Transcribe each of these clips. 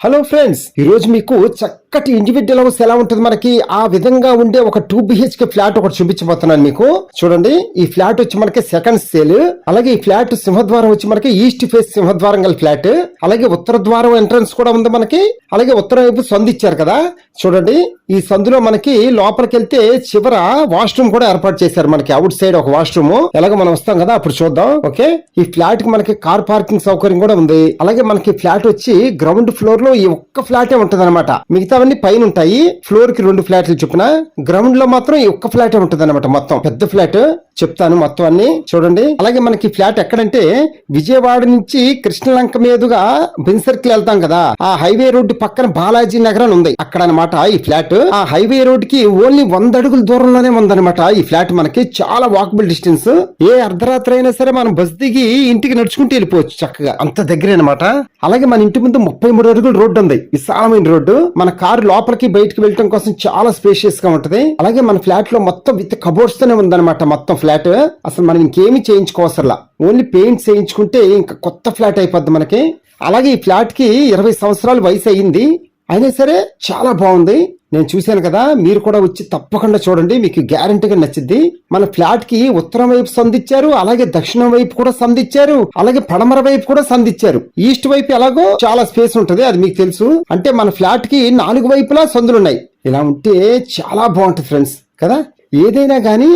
Hello friends, ఈ రోజు మీకు చక్కటి ఇండివిడ్యువల్ హౌస్ ఎలా ఉంటుంది మనకి ఆ విధంగా ఉండే ఒక 2 BHK ఫ్లాట్ ఒకటి చూపించబోతున్నాను మీకు. చూడండి, ఈ ఫ్లాట్ వచ్చి మనకి సెకండ్ సేల్. అలాగే ఈ ఫ్లాట్ సింహద్వారం వచ్చి మనకి ఈస్ట్ ఫేస్ సింహద్వారం గల ఫ్లాట్. అలాగే ఉత్తర ద్వారం ఎంట్రన్స్ కూడా ఉంది మనకి. అలాగే ఉత్తరం వైపు సందు ఇచ్చారు కదా, చూడండి ఈ సందులో మనకి లోపలికి వెళ్తే చివర వాష్రూమ్ కూడా ఏర్పాటు చేశారు మనకి. అవుట్ సైడ్ ఒక వాష్రూమ్, ఎలాగో మనం వస్తాం కదా అప్పుడు చూద్దాం. ఓకే, ఈ ఫ్లాట్ కి మనకి కార్ పార్కింగ్ సౌకర్యం కూడా ఉంది. అలాగే మనకి ఫ్లాట్ వచ్చి గ్రౌండ్ ఫ్లోర్ లో ఈ ఒక్క ఫ్లాటే ఉంటది అనమాట. మిగతావన్నీ పైన ఉంటాయి. ఫ్లోర్ కి 2 ఫ్లాట్లు చొప్పున, గ్రౌండ్ లో మాత్రం ఈ ఒక్క ఫ్లాటే ఉంటది అనమాట. మొత్తం పెద్ద ఫ్లాట్ చెప్తాను మొత్తం అన్ని చూడండి. అలాగే మనకి ఫ్లాట్ ఎక్కడంటే విజయవాడ నుంచి కృష్ణలంక మీదుగా బెన్ సర్కిల్ వెళ్తాం కదా, ఆ హైవే రోడ్డు పక్కన బాలాజీ నగర్ అని ఉంది అక్కడ అనమాట ఈ ఫ్లాట్. ఆ హైవే రోడ్ కి ఓన్లీ 100 అడుగుల దూరంలోనే ఉందన్నమాట ఈ ఫ్లాట్. మనకి చాలా వాకబుల్ డిస్టెన్స్. ఏ అర్ధరాత్రి అయినా సరే మనం బస్ దిగి ఇంటికి నడుచుకుంటూ వెళ్ళిపోవచ్చు చక్కగా, అంత దగ్గరే అనమాట. అలాగే మన ఇంటి ముందు 33 అడుగుల రోడ్డు ఉంది, విశాలమైన రోడ్డు. మన కారు లోపలికి బయటకు వెళ్ళటం కోసం చాలా స్పేషియస్ గా ఉంటది. అలాగే మన ఫ్లాట్ లో మొత్తం విత్ కబోర్డ్స్ తోనే ఉందన్నమాట మొత్తం ఫ్లాట్. అసలు మనం ఇంకేమీ చేయించుకోవసరలా, ఓన్లీ పెయింట్ చేయించుకుంటే ఇంకా కొత్త ఫ్లాట్ అయిపోద్ది మనకి. అలాగే ఈ ఫ్లాట్ కి 20 సంవత్సరాలు వయసు అయ్యింది, అయినా సరే చాలా బాగుంది. నేను చూశాను కదా, మీరు కూడా వచ్చి తప్పకుండా చూడండి, మీకు గ్యారంటీగా నచ్చింది. మన ఫ్లాట్ కి ఉత్తరం వైపు సందిచ్చారు, అలాగే దక్షిణం వైపు కూడా సందిచ్చారు, అలాగే పడమర వైపు కూడా సందిచ్చారు. ఈస్ట్ వైపు ఎలాగో చాలా స్పేస్ ఉంటది, అది మీకు తెలుసు. అంటే మన ఫ్లాట్ కి 4 వైపులా సందులున్నాయి. ఇలా ఉంటే చాలా బాగుంటుంది ఫ్రెండ్స్ కదా. ఏదైనా గానీ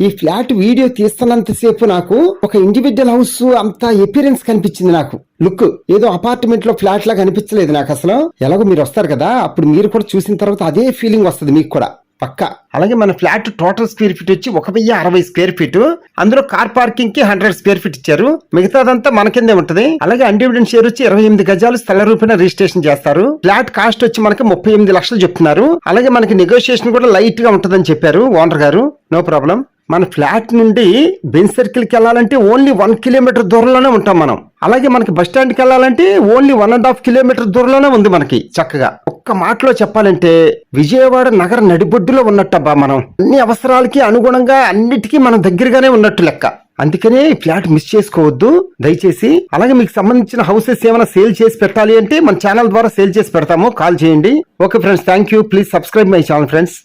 ఈ ఫ్లాట్ వీడియో తీస్తున్నంతసేపు నాకు ఒక ఇండివిడ్యువల్ హౌస్ అంత ఎపిరెన్స్ కనిపించింది. నాకు లుక్ ఏదో అపార్ట్మెంట్ లో ఫ్లాట్ లాగా అనిపించలేదు నాకు అసలు. ఎలాగో మీరు వస్తారు కదా, అప్పుడు మీరు కూడా చూసిన తర్వాత అదే ఫీలింగ్ వస్తుంది మీకు కూడా పక్కా. అలాగే మన ఫ్లాట్ టోటల్ స్క్వేర్ ఫీట్ వచ్చి 1060 స్క్వేర్ ఫీట్. అందులో కార్ పార్కింగ్ కి 100 స్క్వేర్ ఫీట్ ఇచ్చారు, మిగతాదంతా మన కిందే ఉంటది. అలాగే అన్డివిడెంట్ షేర్ వచ్చి 28 గజాలు స్థల రూపాయన రిజిస్ట్రేషన్ చేస్తారు. ఫ్లాట్ కాస్ట్ వచ్చి మనకి 38 లక్షలు చెప్తున్నారు. అలాగే మనకి నెగోషియేషన్ కూడా లైట్ గా ఉంటదని చెప్పారు ఓనర్ గారు. No problem. మన ఫ్లాట్ నుండి బెన్ సర్కిల్ కి వెళ్ళాలంటే ఓన్లీ 1 కిలోమీటర్ దూరంలోనే ఉంటాం మనం. అలాగే మనకి బస్ స్టాండ్ కి వెళ్ళాలంటే ఓన్లీ 1.5 కిలోమీటర్ దూరంలోనే ఉంది మనకి చక్కగా. ఒక్క మాటలో చెప్పాలంటే విజయవాడ నగర నడిబొడ్డులో ఉన్నట్టబ్బా మనం. అన్ని అవసరాలకి అనుగుణంగా అన్నిటికీ మనం దగ్గరగానే ఉన్నట్టు లెక్క. అందుకనే ఈ ఫ్లాట్ మిస్ చేసుకోవద్దు దయచేసి. అలాగే మీకు సంబంధించిన హౌసెస్ ఏమైనా సేల్ చేసి పెట్టాలి అంటే మన ఛానల్ ద్వారా సేల్ చేసి పెడతాము, కాల్ చేయండి. Okay friends, thank you. Please subscribe my channel friends.